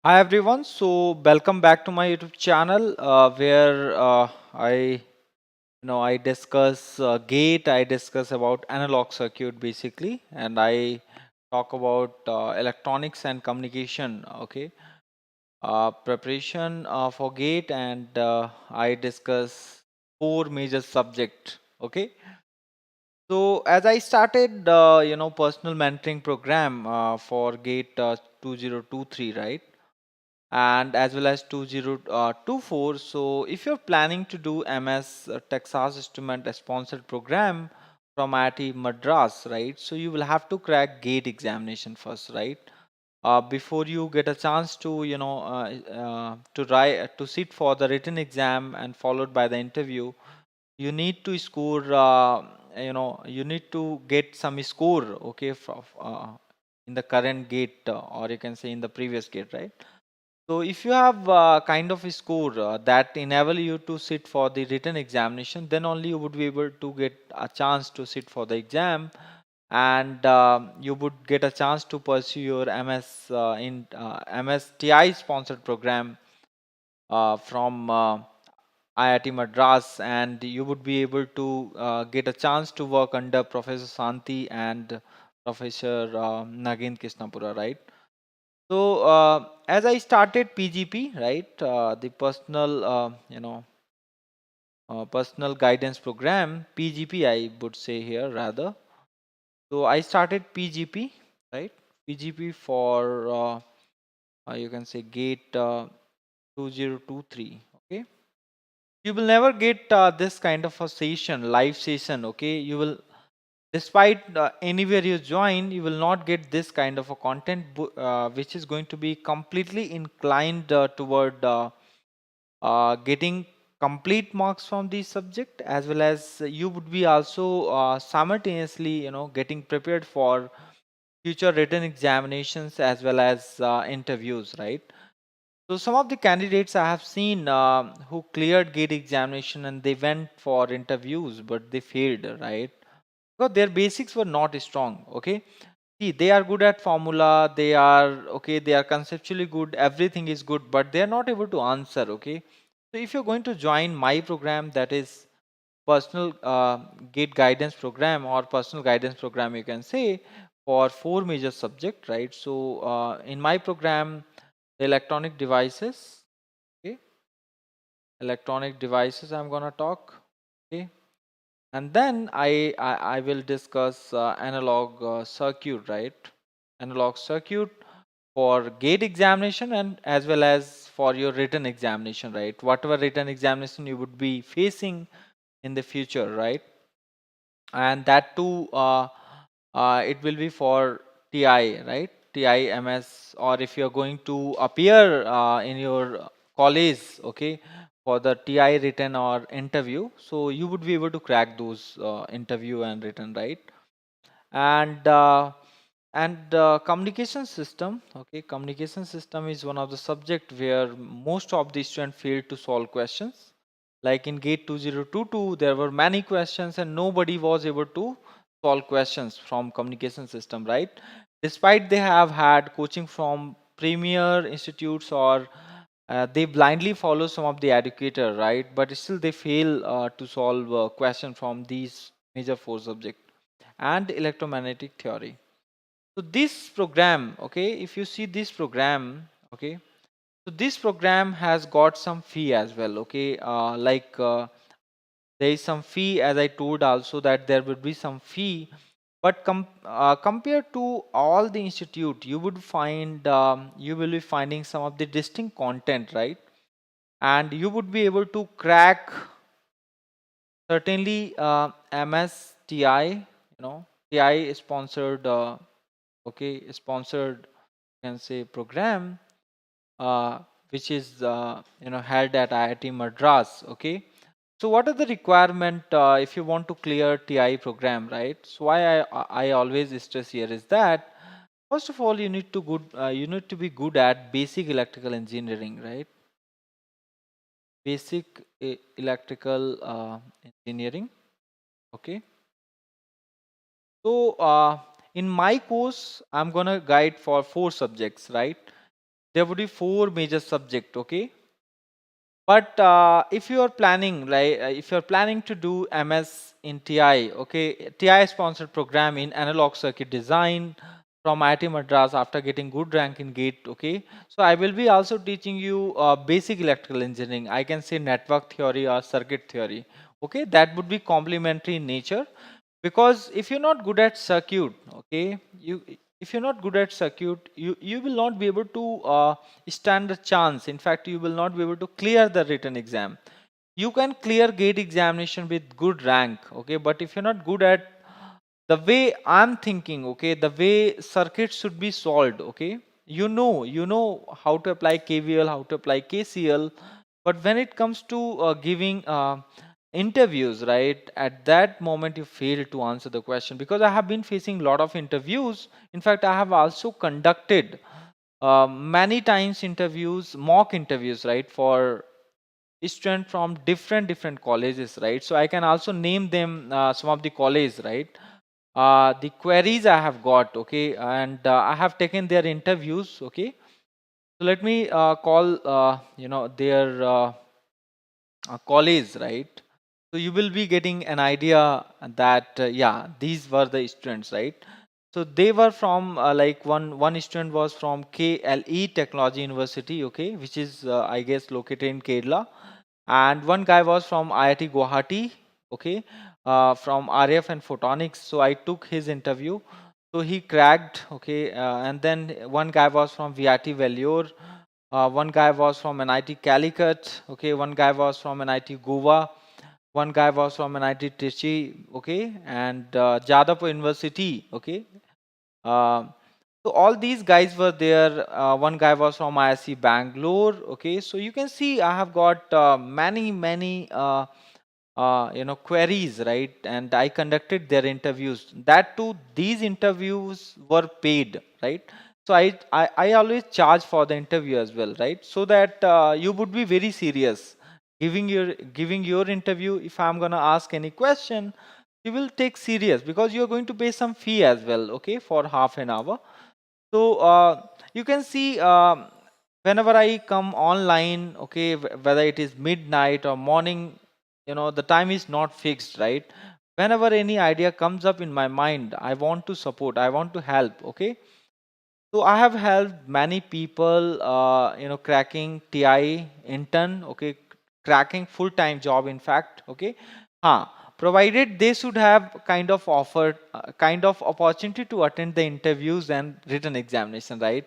Hi everyone, so welcome back to my YouTube channel where I discuss gate, I discuss about analog circuit basically, and I talk about electronics and communication. Okay, preparation for gate, and I discuss four major subject. Okay, so as I started, personal mentoring program for gate 2023, right? And as well as 2024. So if you're planning to do MS Texas Instrument sponsored program from IIT Madras, right? So you will have to crack gate examination first, right? Before you get a chance to to write to sit for the written exam and followed by the interview, you need to score you need to get some score, okay, in the current gate, or you can say in the previous gate, right? So if you have kind of a score that enable you to sit for the written examination, then only you would be able to get a chance to sit for the exam, and you would get a chance to pursue your MS in MSTI sponsored program from IIT Madras, and you would be able to get a chance to work under Professor Santi and Professor Nagin Krishnapura, right? So as I started PGP, right, the personal guidance program, PGP, I would say here rather. So I started PGP, right, PGP for you can say gate 2023. Okay, you will never get this kind of a session, live session. Okay, you will, despite anywhere you join, you will not get this kind of a content which is going to be completely inclined toward getting complete marks from the subject, as well as you would be also simultaneously getting prepared for future written examinations as well as interviews, right? So some of the candidates I have seen who cleared gate examination and they went for interviews but they failed, right? Because their basics were not strong. Okay, see, they are good at formula, they are okay, they are conceptually good, everything is good, but they are not able to answer. Okay, so if you're going to join my program, that is personal gate guidance program or personal guidance program, you can say, for four major subject, right? So in my program, the electronic devices, okay, electronic devices I'm gonna talk, okay, and then I will discuss analog circuit, right? Analog circuit for gate examination and as well as for your written examination, right? Whatever written examination you would be facing in the future, right? And that too, it will be for TI, right? TIMS, or if you're going to appear in your college, okay, for the TI written or interview, so you would be able to crack those interview and written, right? And communication system, okay, communication system is one of the subject where most of the students fail to solve questions. Like in gate 2022, there were many questions and nobody was able to solve questions from communication system, right? Despite they have had coaching from premier institutes, or they blindly follow some of the educator, right? But still they fail to solve question from these major four subject. And electromagnetic theory. So this program, okay, if you see this program, okay, so this program has got some fee as well, okay, there is some fee, as I told also that there would be some fee, but compared to all the institute, you would find you will be finding some of the distinct content, right? And you would be able to crack certainly MSTI, TI sponsored, okay, sponsored, you can say, program, uh, which is held at IIT Madras. Okay, so what are the requirement if you want to clear TI program, right? So why I always stress here is that first of all you need to be good at basic electrical engineering, right? Basic electrical engineering. Okay, so in my course I'm gonna guide for four subjects, right? there would be four major subject. Okay, but if you are planning, like if you are planning to do MS in TI, okay, TI sponsored program in analog circuit design from IIT Madras after getting good rank in GATE, okay. So I will be also teaching you basic electrical engineering. I can say network theory or circuit theory, okay. That would be complementary in nature, because if you're not good at circuit, okay, if you're not good at circuit, you will not be able to stand a chance. In fact, you will not be able to clear the written exam. You can clear gate examination with good rank, okay, but if you're not good at the way I'm thinking, okay, the way circuits should be solved, okay, you know how to apply KVL, how to apply KCL, but when it comes to giving interviews, right, at that moment you fail to answer the question. Because I have been facing a lot of interviews. In fact, I have also conducted many times interviews, mock interviews, right, for students from different colleges, right. So I can also name them, some of the colleges, right. The queries I have got, okay, and I have taken their interviews, okay. So let me call their college, right. So you will be getting an idea that yeah, these were the students, right. So they were from like one student was from KLE Technology University, okay, which is I guess located in Kerala, and one guy was from IIT Guwahati, okay, from RF and photonics. So I took his interview, so he cracked, okay, and then one guy was from VIT Vellore, one guy was from NIT Calicut, okay, one guy was from NIT Goa, one guy was from NIT Trichy, okay, and Jadavpur University, okay. Uh, so all these guys were there. One guy was from ISC Bangalore, okay. So you can see I have got many queries, right, and I conducted their interviews. That too, these interviews were paid, right. So I always charge for the interview as well, right, so that you would be very serious giving your interview. If I'm gonna ask any question, you will take serious, because you're going to pay some fee as well, okay, for half an hour. So you can see, whenever I come online, okay, whether it is midnight or morning, the time is not fixed, right. Whenever any idea comes up in my mind, I want to support, I want to help, okay. So I have helped many people, cracking TI intern, okay, cracking full-time job, in fact, okay. Provided they should have kind of offered, kind of opportunity to attend the interviews and written examination, right.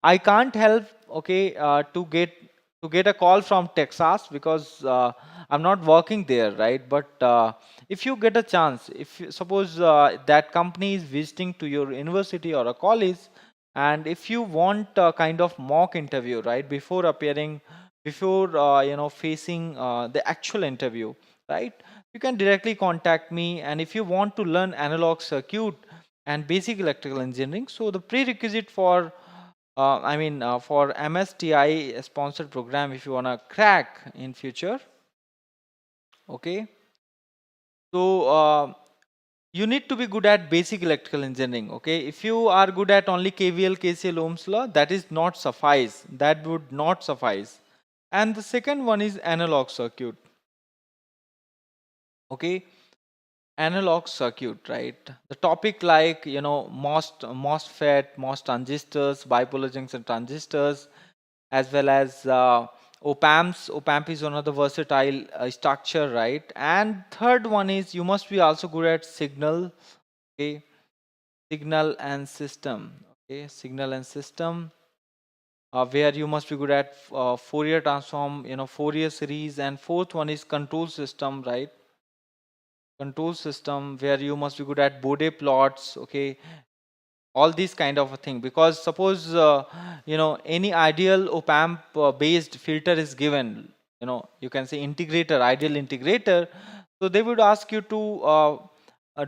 I can't help, okay, to get a call from Texas, because I'm not working there, right. But if you get a chance, if suppose that company is visiting to your university or a college, and if you want a kind of mock interview, right, before appearing, before facing the actual interview, right, you can directly contact me. And if you want to learn analog circuit and basic electrical engineering, so the prerequisite for for MSTI sponsored program, if you want to crack in future, okay. So you need to be good at basic electrical engineering, okay. If you are good at only KVL, KCL, Ohm's law, that is not suffice, that would not suffice. And the second one is analog circuit, okay. Analog circuit, right, the topic like MOSFET, MOS transistors, bipolar junction transistors, as well as op amps. Op amp is one of the versatile structure, right. And third one is you must be also good at signal, okay, signal and system, okay, signal and system, where you must be good at Fourier transform, Fourier series. And fourth one is control system, right, control system, where you must be good at Bode plots, okay, all these kind of a thing. Because suppose any ideal op amp based filter is given, you can say integrator, ideal integrator. So they would ask you to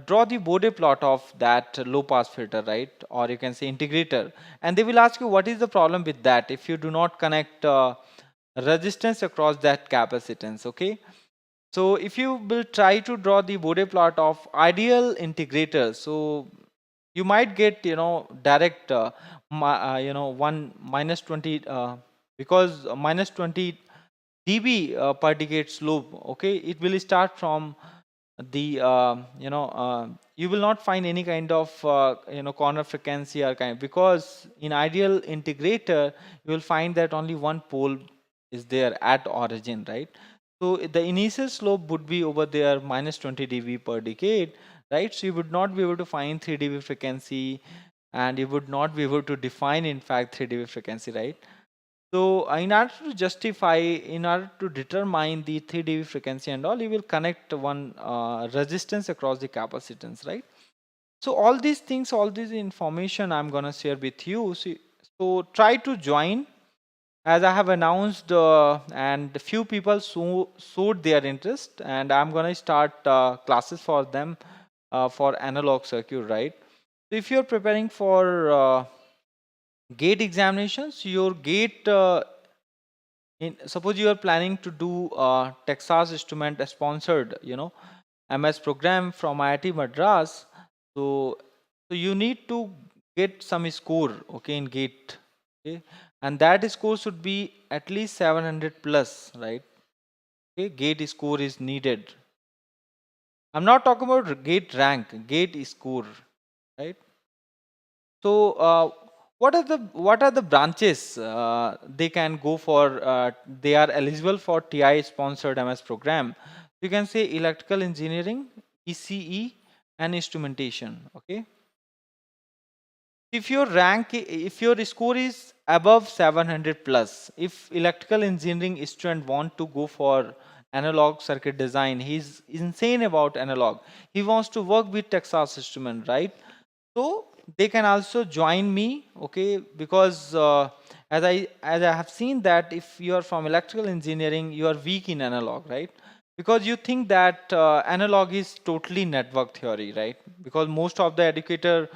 draw the Bode plot of that low pass filter, right, or you can say integrator. And they will ask you what is the problem with that if you do not connect resistance across that capacitance, okay. So if you will try to draw the Bode plot of ideal integrator, so You might get, direct, one minus 20, because minus 20 dB per decade slope. Okay, it will start from the you will not find any kind of corner frequency or kind, because in ideal integrator you will find that only one pole is there at origin, right? So the initial slope would be over there minus 20 dB per decade, right? So you would not be able to find 3 dB frequency, and you would not be able to define in fact 3 dB frequency, right? So in order to justify, in order to determine the 3 dB frequency and all, you will connect one resistance across the capacitance, right? So all these things, all this information I'm gonna share with you. So try to join, as I have announced, and few people showed their interest, and I'm gonna start classes for them for analog circuit, right? So if you're preparing for gate examinations, your gate suppose you are planning to do Texas Instrument sponsored, MS program from IIT Madras. So you need to get some score, okay, in gate, okay, and that score should be at least 700 plus, right? Okay, gate score is needed. I'm not talking about gate rank, gate score, right? So what are the branches they can go for? They are eligible for TI sponsored MS program. You can say electrical engineering, ECE, and instrumentation. Okay. If your score is above 700 plus, if electrical engineering student want to go for analog circuit design, he's insane about analog. He wants to work with Texas Instrument, right? So they can also join me, okay, because as I have seen that if you are from electrical engineering, you are weak in analog, right? Because you think that analog is totally network theory, right? Because most of the educator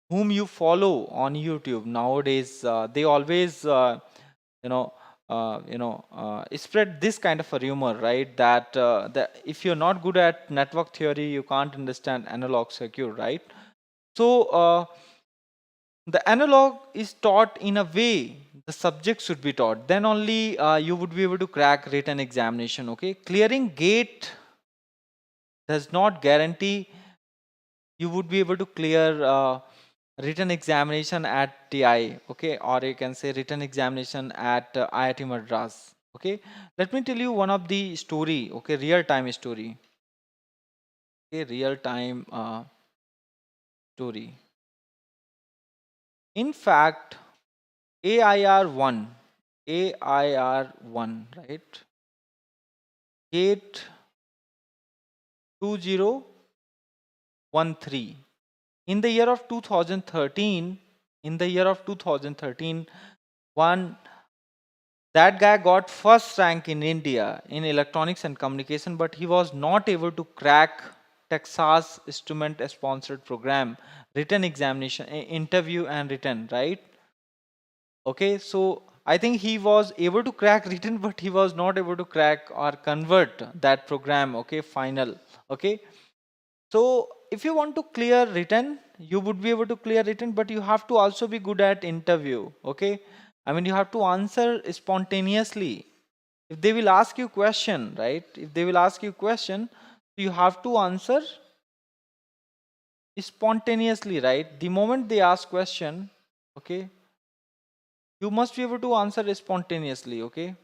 whom you follow on YouTube nowadays, they always you know spread this kind of a rumor, right? That if you're not good at network theory, you can't understand analog circuit, right? So the analog is taught in a way the subject should be taught. Then only you would be able to crack written examination. Okay, clearing gate does not guarantee you would be able to clear written examination at TI. Okay, or you can say written examination at IIT Madras. Okay, let me tell you one of the story. Okay, real time story. Okay, real time story. In fact, AIR1, AIR1, right? Gate 2013. In the year of 2013, in the year of 2013, one that guy got first rank in India in electronics and communication, but he was not able to crack Texas Instrument sponsored program written examination, interview and written, right? Okay, so I think he was able to crack written, but he was not able to crack or convert that program. Okay, final. Okay, so if you want to clear written, you would be able to clear written, but you have to also be good at interview. Okay, I mean you have to answer spontaneously. If they will ask you question, right? If they will ask you question, you have to answer spontaneously, right? The moment they ask question, okay, you must be able to answer spontaneously, okay,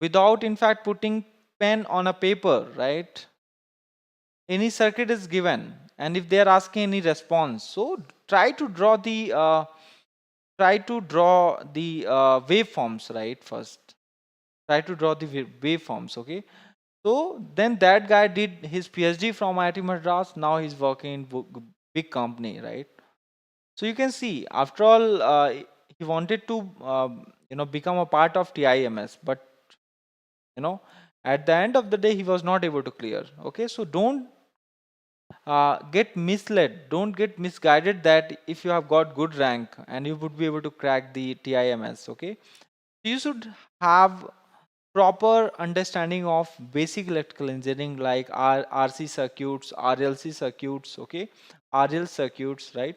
without in fact putting pen on a paper, right? Any circuit is given, and if they are asking any response, so try to draw the waveforms, right? First try to draw the waveforms, okay. So then that guy did his PhD from IIT Madras. Now he's working in big company, right? So you can see, after all, he wanted to become a part of TIMS, but at the end of the day he was not able to clear. Okay, so don't get misled, don't get misguided that if you have got good rank and you would be able to crack the TIMS. Okay, you should have proper understanding of basic electrical engineering like RC circuits, RLC circuits, okay, RL circuits, right?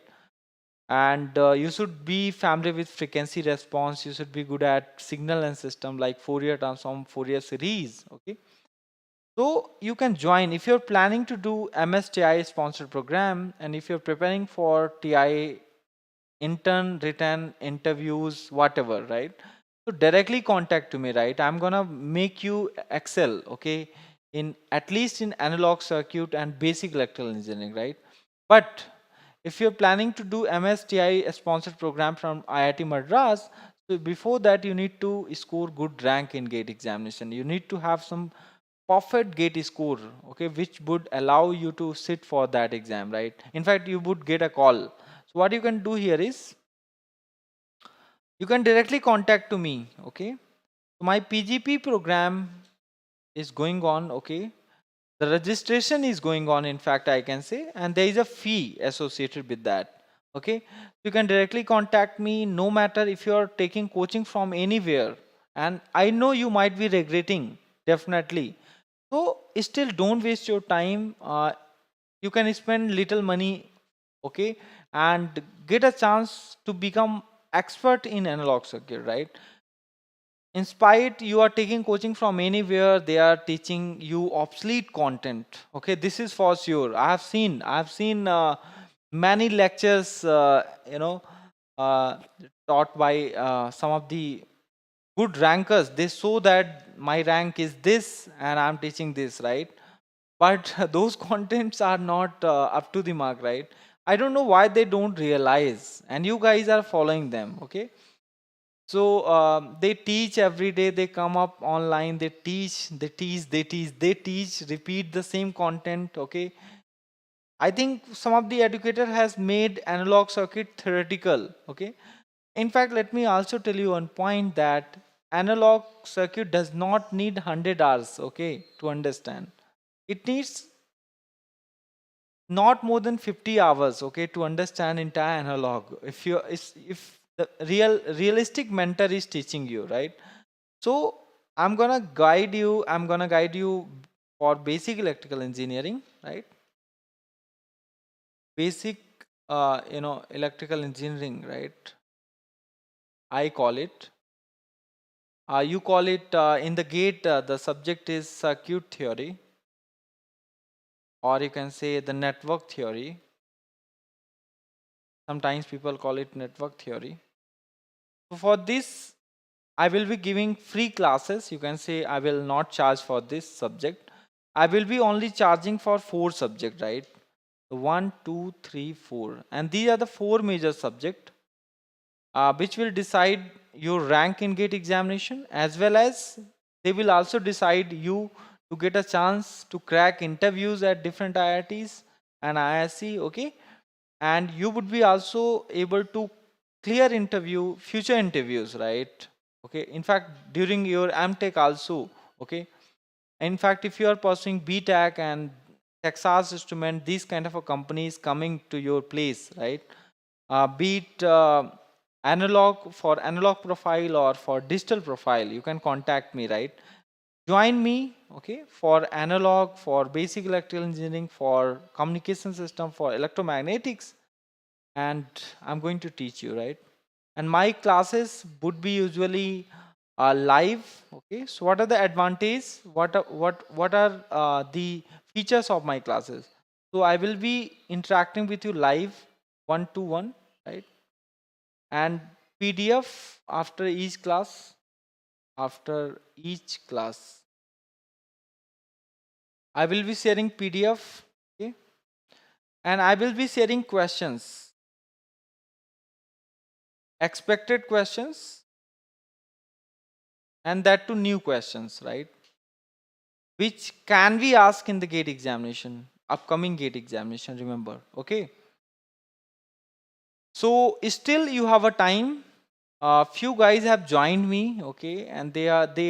And you should be familiar with frequency response. You should be good at signal and system like Fourier transform, Fourier series. Okay, so you can join if you're planning to do MSTI sponsored program, and if you're preparing for TI intern written interviews, whatever, right? So directly contact to me, right? I'm gonna make you excel, okay, in at least in analog circuit and basic electrical engineering, right? But if you're planning to do MSTI sponsored program from IIT Madras, so before that you need to score good rank in gate examination. You need to have some perfect gate score, okay, which would allow you to sit for that exam, right? In fact, you would get a call. So what you can do here is you can directly contact to me, okay? My PGP program is going on, okay? The registration is going on, in fact, I can say, and there is a fee associated with that, okay? You can directly contact me no matter if you are taking coaching from anywhere, and I know you might be regretting, definitely. So still don't waste your time. You can spend little money, okay, and get a chance to become expert in analog circuit, right? In spite you are taking coaching from anywhere, they are teaching you obsolete content, okay, this is for sure. I have seen many lectures, uh, taught by some of the good rankers. They show that my rank is this and I'm teaching this, right? But those contents are not up to the mark, right? I don't know why they don't realize, and you guys are following them, okay? So they teach every day. They come up online. They teach. They teach. They teach. They teach. Repeat the same content. Okay. I think some of the educator has made analog circuit theoretical. Okay. In fact, let me also tell you one point that analog circuit does not need 100 hours. Okay, to understand. It needs not more than 50 hours, okay, to understand entire analog. If the realistic mentor is teaching you, right? So I'm gonna guide you for basic electrical engineering, right? Basic electrical engineering, right? I call it. You call it in the gate, the subject is circuit theory, or you can say the network theory. Sometimes people call it network theory. So for this, I will be giving free classes. You can say I will not charge for this subject. I will be only charging for 4 subjects, right? One, two, three, four. And these are the 4 major subjects which will decide your rank in gate examination, as well as they will also decide you to get a chance to crack interviews at different IITs and ISC, okay? And you would be also able to clear future interviews, right? Okay, in fact during your MTech also, okay? In fact, if you are pursuing BTech and Texas Instrument, these kind of a companies coming to your place, right? Be it analog for analog profile or for digital profile, you can contact me, right? Join me, okay, for analog, for basic electrical engineering, for communication system, for electromagnetics, and I'm going to teach you, right? And my classes would be usually live, okay? So what are the advantages? What are the features of my classes? So I will be interacting with you live, one to one, right? And PDF after each class. After each class, I will be sharing PDF, okay? And I will be sharing questions, expected questions, and that to new questions, right? Which can be asked in the gate examination, upcoming gate examination, remember, okay? So still you have a time. Few guys have joined me, okay, and they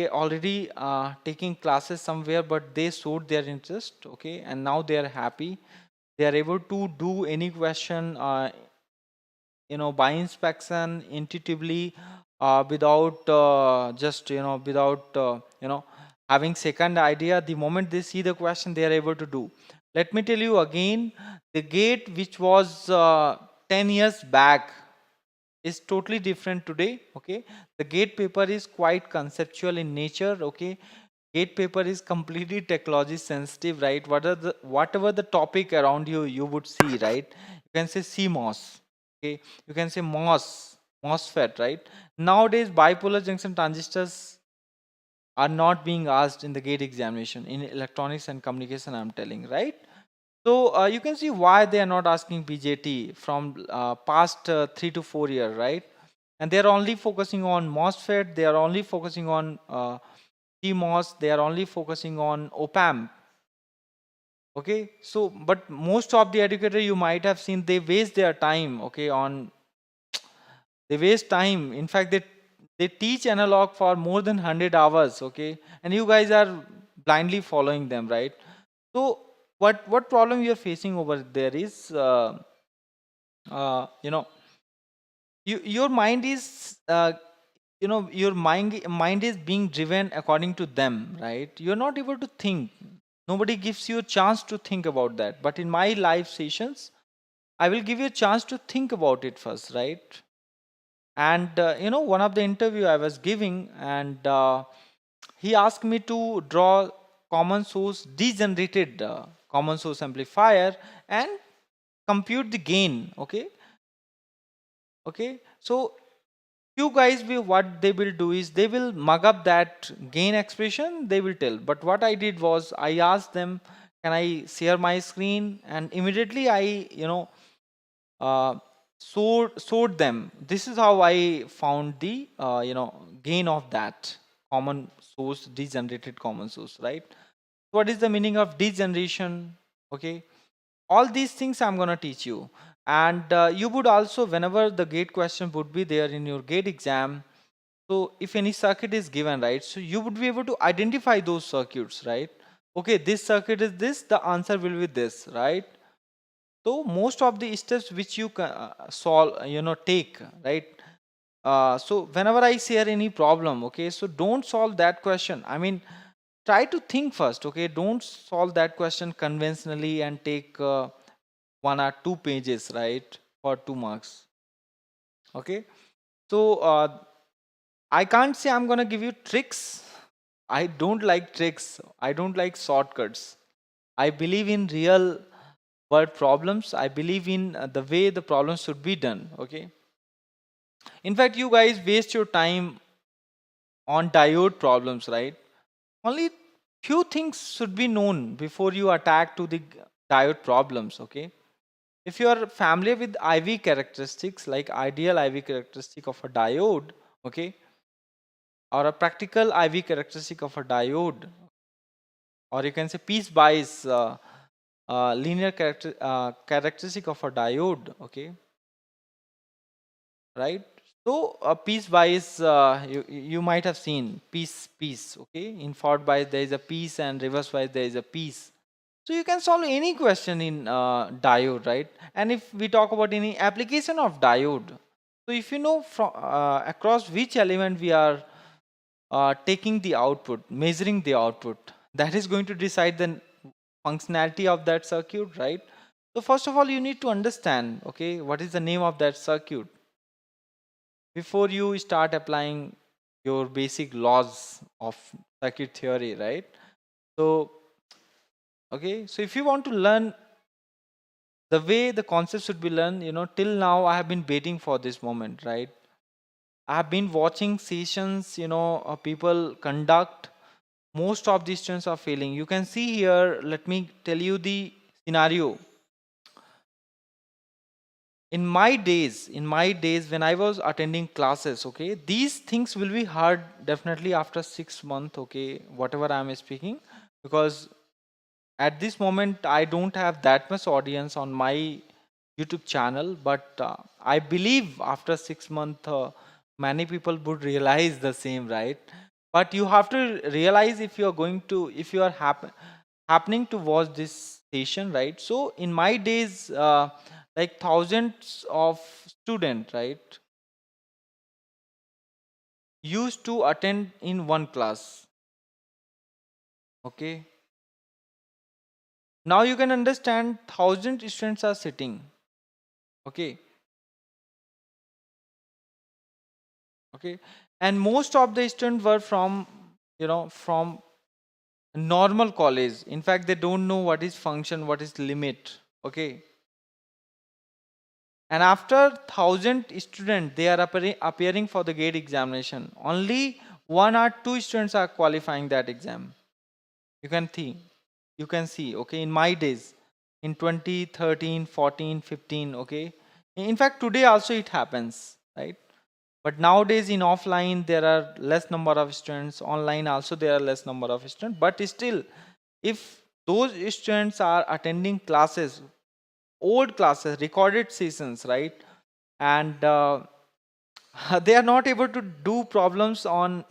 already taking classes somewhere, but they showed their interest, okay, and now they are happy. They are able to do any question by inspection intuitively, without just without having second idea. The moment they see the question, they are able to do. Let me tell you again, the gate which was 10 years back is totally different today. Okay, the gate paper is quite conceptual in nature. Okay, gate paper is completely technology sensitive, right? Whatever the topic around you, you would see, right? You can say CMOS, okay, you can say MOSFET, right? Nowadays bipolar junction transistors are not being asked in the gate examination in electronics and communication, I'm telling, right? So you can see why they are not asking BJT from past 3 to 4 years, right? And they are only focusing on MOSFET, they are only focusing on CMOS, they are only focusing on OPAM. Okay, so but most of the educator you might have seen, they waste their time, okay, on they waste time. In fact, they teach analog for more than 100 hours, okay, and you guys are blindly following them, right? So what problem you're facing over there is you know, your mind is your mind is being driven according to them, right? You're not able to think. Nobody gives you a chance to think about that, but in my live sessions I will give you a chance to think about it first, right? And one of the interview I was giving, and he asked me to draw common source degenerated common source amplifier and compute the gain. Okay, so you guys will, what they will do is they will mug up that gain expression, they will tell. But what I did was I asked them, can I share my screen? And immediately I uh, sort them. This is how I found the gain of that common source, degenerated common source, right? What is the meaning of degeneration? Okay, all these things I'm going to teach you. And you would also, whenever the gate question would be there in your gate exam, so if any circuit is given, right, so you would be able to identify those circuits, right? Okay, this circuit is this, the answer will be this, right? So most of the steps which you solve, take, right? So whenever I share any problem, okay, so don't solve that question. I mean, try to think first. Okay, don't solve that question conventionally and take 1 or 2 pages, right, for 2 marks. Okay, so I can't say I'm gonna give you tricks. I don't like tricks. I don't like shortcuts. I believe in real world problems. I believe in the way the problems should be done. Okay. In fact, you guys waste your time on diode problems, right? Only few things should be known before you attack to the diode problems. Okay. If you are familiar with IV characteristics, like ideal IV characteristic of a diode, okay, or a practical IV characteristic of a diode, or you can say piece-wise linear characteristic of a diode, okay, right? So piece-wise, you might have seen piece, okay. In forward bias there is a piece, and reverse bias there is a piece. So you can solve any question in diode, right? And if we talk about any application of diode, so if you know from across which element we are taking the output, measuring the output, that is going to decide the functionality of that circuit, right? So first of all, you need to understand, okay, what is the name of that circuit before you start applying your basic laws of circuit theory, right? So, okay, so if you want to learn the way the concept should be learned, till now I have been waiting for this moment, right? I have been watching sessions, people conduct. Most of the students are failing. You can see here, let me tell you the scenario. In my days when I was attending classes, okay, these things will be hard definitely after 6 months, okay, whatever I am speaking, because at this moment I don't have that much audience on my YouTube channel, but I believe after 6 months many people would realize the same, right? But you have to realize if you are going to, if you are happening to watch this session, right? So in my days, like thousands of students, right, used to attend in one class. Okay, now you can understand thousand students are sitting. Okay, Okay, and most of the students were from, from normal college. In fact, they don't know what is function, what is limit. Okay, and after 1,000 students, they are appearing for the gate examination. Only one or two students are qualifying that exam. You can see, okay, in my days, in 2013, 14, 15, okay. In fact, today also it happens, right? But nowadays in offline, there are less number of students. Online also there are less number of students. But still, if those students are attending classes, old classes, recorded sessions, right? And they are not able to do problems on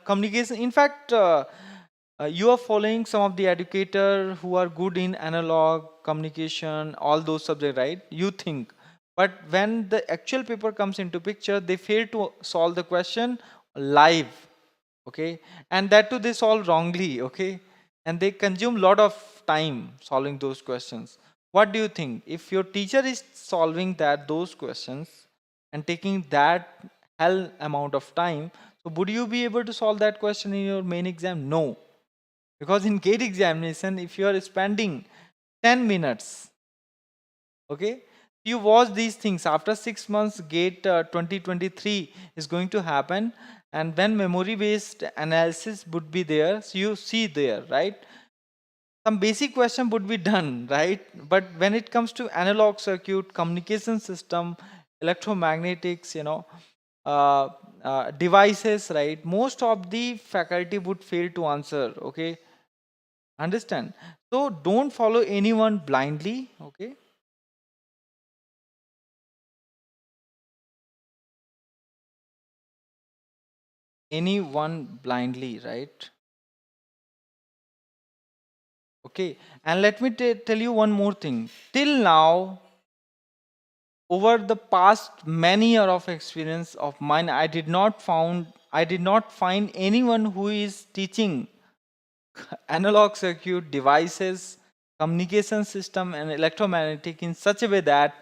communication. In fact, you are following some of the educator who are good in analog communication, all those subjects, right? You think, but when the actual paper comes into picture, they fail to solve the question live. Okay, and that too they solve wrongly. Okay, and they consume lot of time solving those questions. What do you think, if your teacher is solving those questions and taking that hell amount of time, so would you be able to solve that question in your main exam? No, because in gate examination, if you are spending 10 minutes, okay, you watch these things. After 6 months, gate 2023 is going to happen, and when memory based analysis would be there, so you see there, right, some basic question would be done, right? But when it comes to analog circuit, communication system, electromagnetics, uh, devices, right, most of the faculty would fail to answer. Okay, understand? So don't follow anyone blindly. Okay, anyone blindly, right? Okay, and let me tell you one more thing. Till now, over the past many year of experience of mine, I did not find anyone who is teaching analog circuit devices, communication system, and electromagnetic in such a way that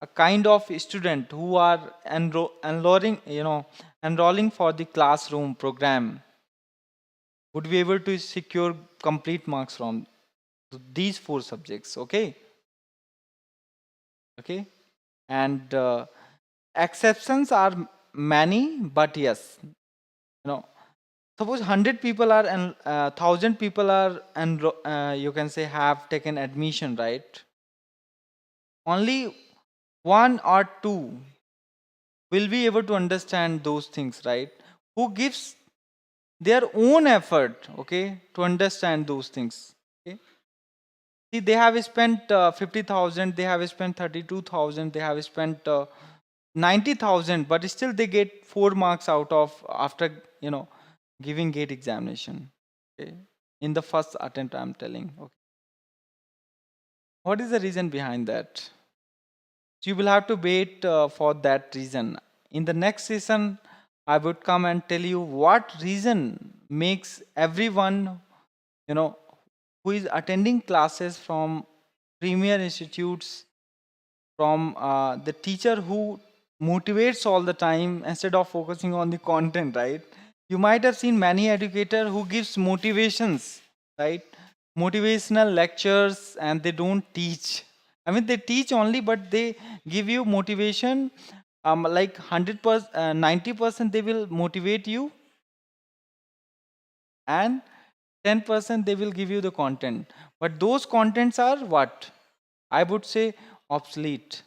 a kind of student who are enrolling for the classroom program would be able to secure complete marks from these four subjects. Okay, okay, and exceptions are many, but yes, suppose 100 people are and 1,000 people are, and you can say have taken admission, right? Only one or two will be able to understand those things, right? Who gives their own effort, okay, to understand those things. Okay, see, they have spent 50,000, they have spent 32,000, they have spent 90,000, but still they get 4 marks out of after giving gate examination. Okay, in the first attempt, I'm telling. Okay, what is the reason behind that? So you will have to wait for that reason. In the next session, I would come and tell you what reason makes everyone, you know, who is attending classes from premier institutes, from the teacher who motivates all the time instead of focusing on the content, right? You might have seen many educator who gives motivations, right? Motivational lectures, and they don't teach. I mean, they teach only, but they give you motivation. Like 100%, 90% they will motivate you, and 10% they will give you the content. But those contents are what? I would say obsolete.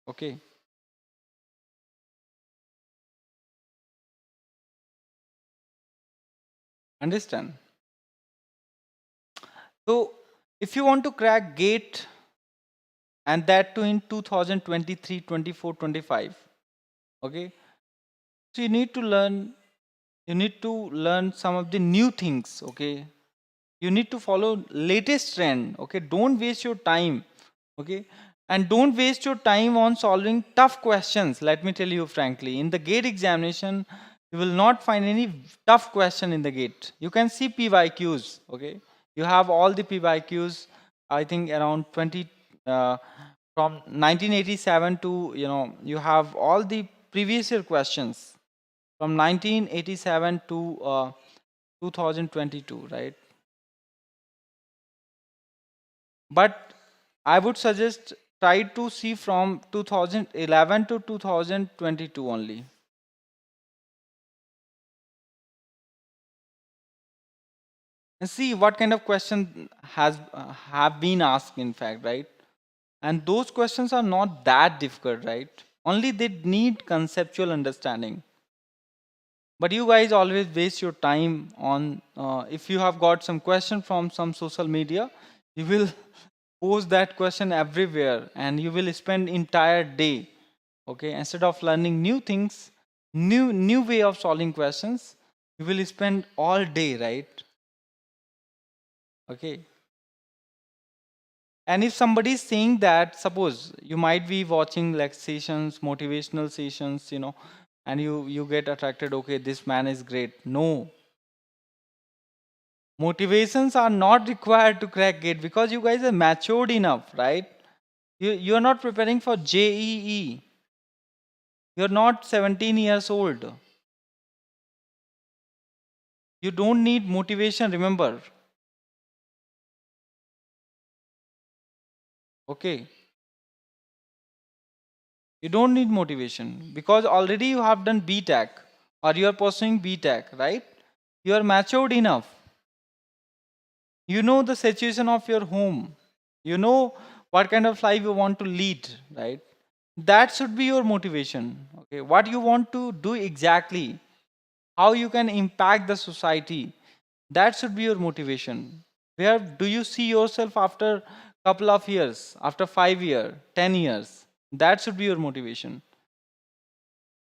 Okay, understand? So, if you want to crack GATE, and that too in 2023, 24, 25, okay, so you need to learn some of the new things. Okay, you need to follow latest trend. Okay, don't waste your time. Okay, and don't waste your time on solving tough questions. Let me tell you frankly, in the gate examination, you will not find any tough question in the gate. You can see pyqs. Okay, you have all the pyqs. I think around 20 from 1987 to, you have all the previous year questions from 1987 to 2022, right? But I would suggest try to see from 2011 to 2022 only. And see what kind of question has have been asked, in fact, right? And those questions are not that difficult, right? Only they need conceptual understanding. But you guys always waste your time on if you have got some question from some social media, you will post that question everywhere and you will spend entire day, okay, instead of learning new things, new way of solving questions, you will spend all day, right? Okay. And if somebody is saying that, suppose you might be watching like sessions, motivational sessions, and you get attracted, okay, this man is great. No, motivations are not required to crack gate because you guys are matured enough, right? You're not preparing for JEE. You're not 17 years old. You don't need motivation, remember. Okay. You don't need motivation because already you have done BTech or you are pursuing BTech, right? You are matured enough. You know the situation of your home. You know what kind of life you want to lead, right? That should be your motivation. Okay. What you want to do exactly, how you can impact the society, that should be your motivation. Where do you see yourself after couple of years, after 5 years, 10 years? That should be your motivation.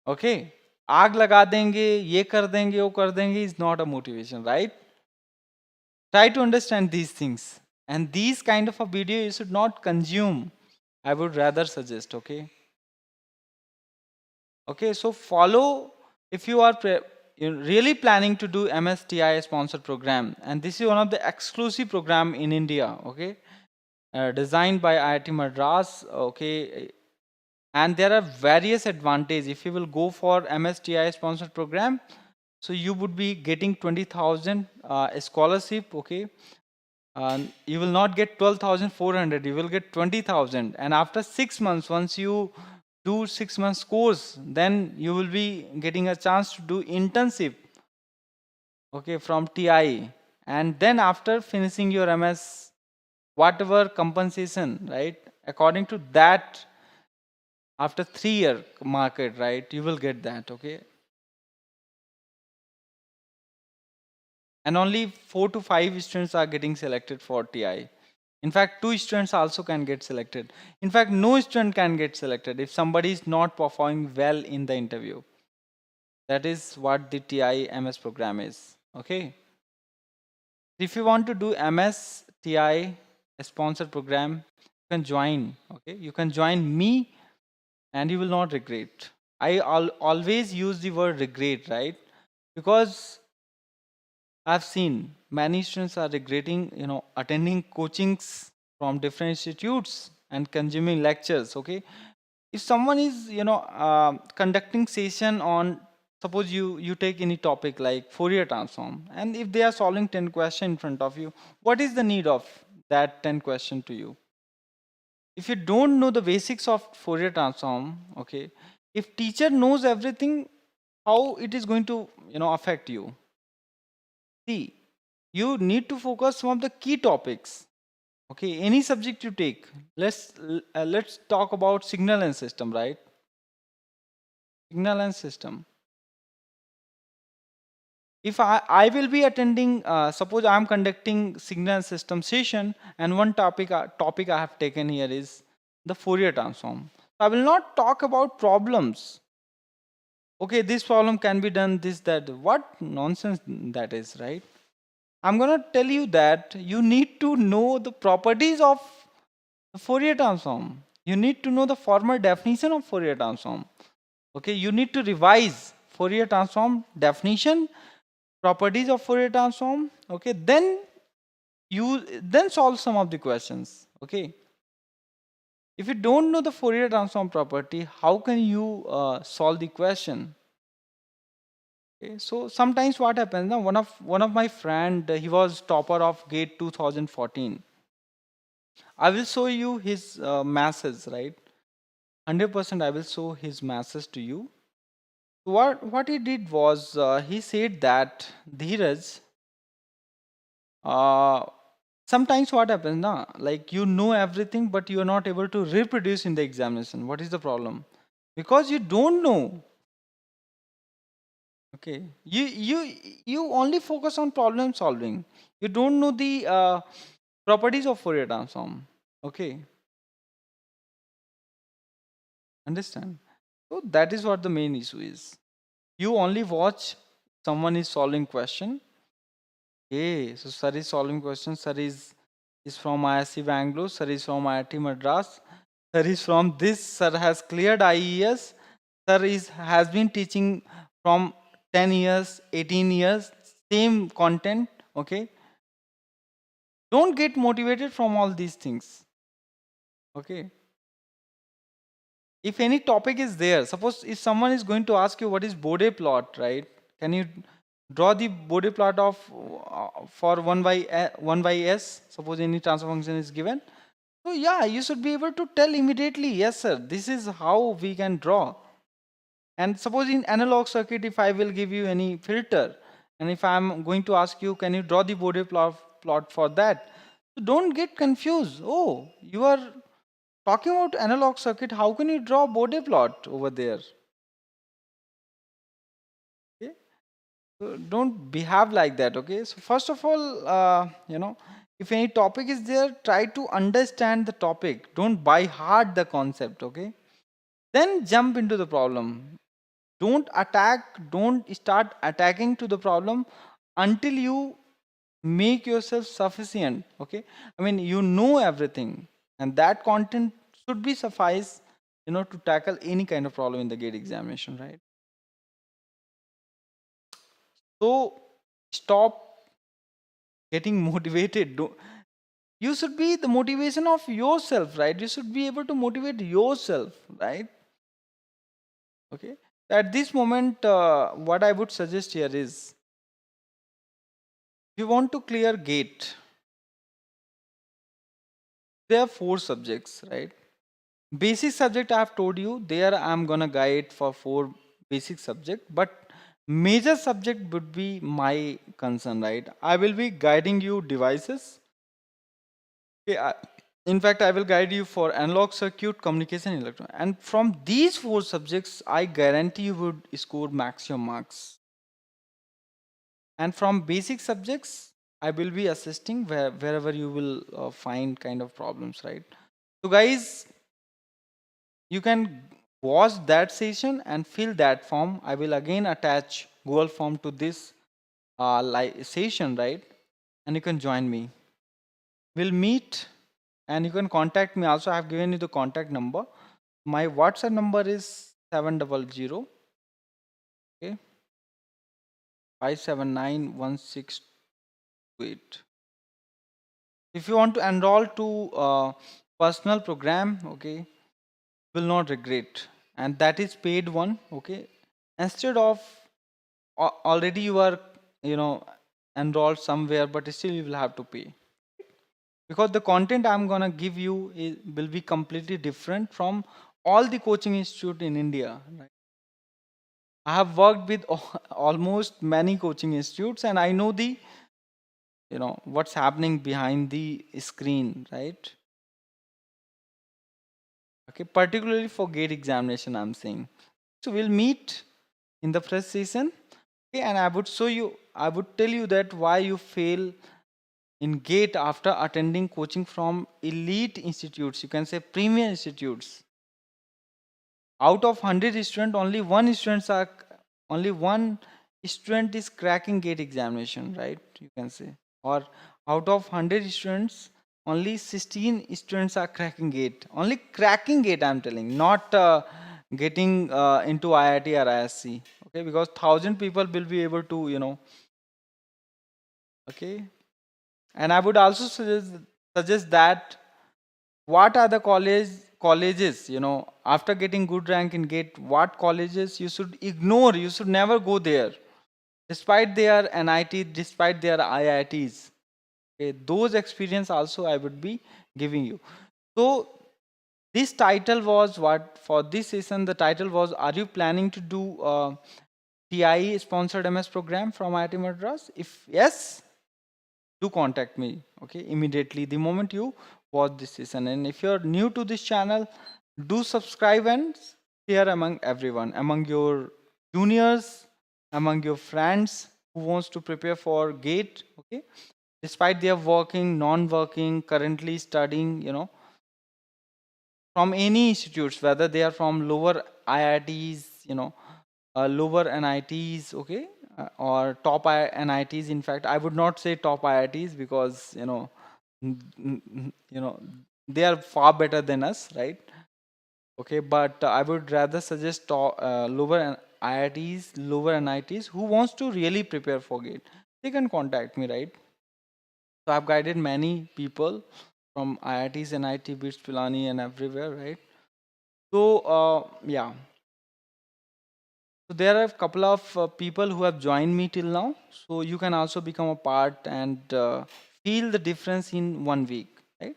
Okay. आग लगा देंगे, ये कर देंगे, वो कर देंगे is not a motivation, right? Try to understand these things. And these kind of a video you should not consume. I would rather suggest, okay? Okay, so follow if you are you're really planning to do MSTI sponsored program, and this is one of the exclusive program in India, okay? Designed by IIT Madras, okay? And there are various advantages. If you will go for MSTI sponsored program, so you would be getting 20,000 scholarship, okay? You will not get 12,400, you will get 20,000. And after 6 months, once you do 6 months course, then you will be getting a chance to do internship, okay, from TI. And then after finishing your MS, whatever compensation, right, according to that, after 3 year market, right, you will get that, okay. And only 4 to 5 students are getting selected for TI. In fact, 2 students also can get selected. In fact, no student can get selected if somebody is not performing well in the interview. That is what the TI MS program is. Okay. If you want to do MS TI a sponsored program, you can join. Okay. You can join me and you will not regret. I always use the word regret, right? Because I've seen many students are regretting, attending coachings from different institutes and consuming lectures. Okay, if someone is, conducting session on, suppose you take any topic like Fourier transform, and if they are solving 10 questions in front of you, what is the need of that 10 question to you? If you don't know the basics of Fourier transform, okay, if teacher knows everything, how it is going to, affect you? See, you need to focus some of the key topics. Okay, any subject you take. Let's talk about signal and system, right? Signal and system. If I will be attending, suppose I am conducting signal and system session, and one topic I have taken here is the Fourier transform. I will not talk about problems. Okay, this problem can be done, this, that. What nonsense that is, right? I'm going to tell you that you need to know the properties of the Fourier transform. You need to know the formal definition of Fourier transform. Okay, you need to revise Fourier transform definition, properties of Fourier transform. Okay, then you solve some of the questions. Okay, If you don't know the Fourier transform property, how can you solve the question? Okay, so sometimes what happens now, one of my friend, he was topper of gate 2014. I will show you his masses, right? 100% I will show his masses to you. What he did was, he said that, Dheeraj, uh, sometimes what happens now, like you know everything but you are not able to reproduce in the examination. What is the problem? Because you don't know. Okay, you only focus on problem solving. You don't know the properties of Fourier transform. Okay, understand? So that is what the main issue is. You only watch someone is solving question. Okay, so sir is solving question. Sir is from IIT Bangalore. Sir is from IIT Madras. Sir is from this. Sir has cleared IES. Sir is has been teaching from 10 years, 18 years, same content. Okay, don't get motivated from all these things. Okay, if any topic is there, suppose if someone is going to ask you what is Bode plot, right? Can you draw the Bode plot of for 1 by s? Suppose any transfer function is given. So yeah, you should be able to tell immediately, yes sir, this is how we can draw. And suppose in analog circuit, if I will give you any filter, and if I'm going to ask you, can you draw the Bode plot for that? So don't get confused. Oh, you are talking about analog circuit. How can you draw Bode plot over there? Okay, so don't behave like that. Okay, so first of all, if any topic is there, try to understand the topic. Don't by heart the concept. Okay, then jump into the problem. Don't start attacking to the problem until you make yourself sufficient. Okay, I mean, you know everything, and that content should be suffice, to tackle any kind of problem in the gate examination, right? So stop getting motivated. You should be the motivation of yourself, right? You should be able to motivate yourself, right? Okay, at this moment, what I would suggest here is, if you want to clear gate, there are four subjects, right? Basic subject I have told you, there I'm gonna guide for four basic subject, but major subject would be my concern, right? I will be guiding you devices. Okay, in fact, I will guide you for analog circuit, communication, electron, and from these four subjects, I guarantee you would score maximum marks. And from basic subjects, I will be assisting wherever you will find kind of problems, right? So guys, you can watch that session and fill that form. I will again attach Google form to this session, right? And you can join me. We'll meet, and you can contact me also. I have given you the contact number. My WhatsApp number is 700, okay, 5791628. If you want to enroll to personal program, okay, will not regret, and that is paid one. Okay, instead of already you are, you know enrolled somewhere, but still you will have to pay, because the content I'm gonna give you will be completely different from all the coaching institute in India, right? I have worked with almost many coaching institutes, and I know the, what's happening behind the screen, right? Okay, particularly for gate examination, I'm saying. So we'll meet in the first session. Okay, and I would tell you that why you fail in gate after attending coaching from elite institutes, you can say premier institutes. Out of 100 students, only one student is cracking gate examination, right? You can say. Or out of 100 students, only 16 students are cracking gate. Only cracking gate, I'm telling, not getting into IIT or ISC. Okay, because 1,000 people will be able to, okay. And I would also suggest that, what are the colleges, after getting good rank in GATE, what colleges you should ignore, you should never go there, despite their NIT, despite their IITs. Okay, those experience also I would be giving you. So this title was what for this session. The title was, are you planning to do TIE sponsored MS program from IIT Madras? If yes, do contact me, okay, immediately the moment you watch this session. And if you're new to this channel, do subscribe and share among everyone, among your juniors, among your friends who wants to prepare for GATE, okay, despite they are working, non-working, currently studying, from any institutes, whether they are from lower IITs, lower NITs, okay, or top NITs. In fact, I would not say top IITs because they are far better than us, right? Okay, but I would rather suggest lower IITs, lower NITs who wants to really prepare for GATE. They can contact me, right? So I've guided many people from IITs, NIT, BITS, Pilani, and everywhere, right? So yeah. So there are a couple of people who have joined me till now. So you can also become a part and feel the difference in 1 week, right?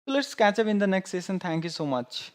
So let's catch up in the next session. Thank you so much.